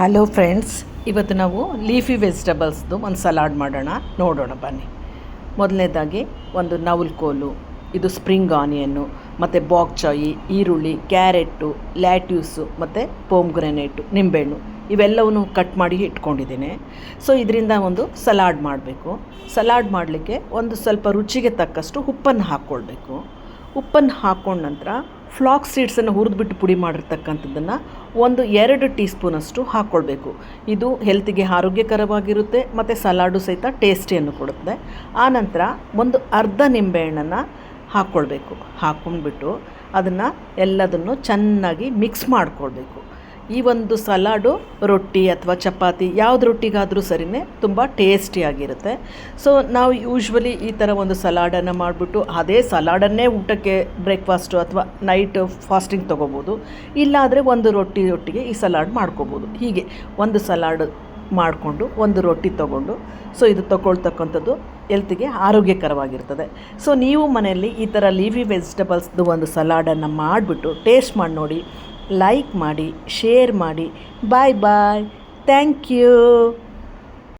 Hello friends, ಇವತ್ತು ನಾವು leafy ವೆಜಿಟಬಲ್ಸ್ದು ಒಂದು ಸಲಾಡ್ ಮಾಡೋಣ. ನೋಡೋಣ ಬನ್ನಿ. ಮೊದಲನೇದಾಗಿ ಒಂದು ನವಲ್ಕೋಲು, ಇದು ಸ್ಪ್ರಿಂಗ್ ಆನಿಯನ್ನು, ಮತ್ತು ಬಾಕ್ ಚಾಯಿ, ಈರುಳ್ಳಿ, ಕ್ಯಾರೆಟು, ಲ್ಯಾಟ್ಯೂಸು ಮತ್ತು ಪೋಮ್ಗ್ರೆನೇಟು, ನಿಂಬೆಹಣ್ಣು ಇವೆಲ್ಲವನ್ನು ಕಟ್ ಮಾಡಿ ಇಟ್ಕೊಂಡಿದ್ದೀನಿ. ಸೊ ಇದರಿಂದ ಒಂದು ಸಲಾಡ್ ಮಾಡಬೇಕು. ಸಲಾಡ್ ಮಾಡಲಿಕ್ಕೆ ಒಂದು ಸ್ವಲ್ಪ ರುಚಿಗೆ ತಕ್ಕಷ್ಟು ಉಪ್ಪನ್ನು ಹಾಕ್ಕೊಳ್ಬೇಕು. ಉಪ್ಪನ್ನು ಹಾಕ್ಕೊಂಡ ನಂತರ ಫ್ಲಾಕ್ಸ್ ಸೀಡ್ಸನ್ನು ಹುರಿದ್ಬಿಟ್ಟು ಪುಡಿ ಮಾಡಿರ್ತಕ್ಕಂಥದ್ದನ್ನು 1-2 ಟೀ ಸ್ಪೂನಷ್ಟು ಹಾಕ್ಕೊಳ್ಬೇಕು. ಇದು ಹೆಲ್ತಿಗೆ ಆರೋಗ್ಯಕರವಾಗಿರುತ್ತೆ ಮತ್ತು ಸಲಾಡು ಸಹಿತ ಟೇಸ್ಟಿಯನ್ನು ಕೊಡುತ್ತೆ. ಆನಂತರ ಒಂದು ಅರ್ಧ ನಿಂಬೆಹಣ್ಣನ್ನು ಹಾಕ್ಕೊಳ್ಬೇಕು. ಹಾಕ್ಕೊಂಡ್ಬಿಟ್ಟು ಅದನ್ನು ಎಲ್ಲದನ್ನು ಚೆನ್ನಾಗಿ ಮಿಕ್ಸ್ ಮಾಡಿಕೊಳ್ಬೇಕು. ಈ ಒಂದು ಸಲಾಡು ರೊಟ್ಟಿ ಅಥವಾ ಚಪಾತಿ ಯಾವ್ದು ರೊಟ್ಟಿಗಾದರೂ ಸರಿಯೇ ತುಂಬ ಟೇಸ್ಟಿಯಾಗಿರುತ್ತೆ. ಸೊ ನಾವು ಯೂಶ್ವಲಿ ಈ ಥರ ಒಂದು ಸಲಾಡನ್ನು ಮಾಡಿಬಿಟ್ಟು ಅದೇ ಸಲಾಡನ್ನೇ ಊಟಕ್ಕೆ ಬ್ರೇಕ್ಫಾಸ್ಟು ಅಥವಾ ನೈಟ್ ಫಾಸ್ಟಿಂಗ್ ತೊಗೋಬೋದು. ಇಲ್ಲಾದರೆ ಒಂದು ರೊಟ್ಟಿಗೆ ಈ ಸಲಾಡ್ ಮಾಡ್ಕೋಬೋದು. ಹೀಗೆ ಒಂದು ಸಲಾಡ್ ಮಾಡಿಕೊಂಡು ಒಂದು ರೊಟ್ಟಿ ತೊಗೊಂಡು, ಸೊ ಇದು ತೊಗೊಳ್ತಕ್ಕಂಥದ್ದು ಹೆಲ್ತಿಗೆ ಆರೋಗ್ಯಕರವಾಗಿರ್ತದೆ. ಸೊ ನೀವು ಮನೆಯಲ್ಲಿ ಈ ಥರ ಲೀಫಿ ವೆಜಿಟಬಲ್ಸ್ದು ಒಂದು ಸಲಾಡನ್ನು ಮಾಡಿಬಿಟ್ಟು ಟೇಸ್ಟ್ ಮಾಡಿ ನೋಡಿ. ಲೈಕ್ ಮಾಡಿ, ಶೇರ್ ಮಾಡಿ. Bye bye. Thank you.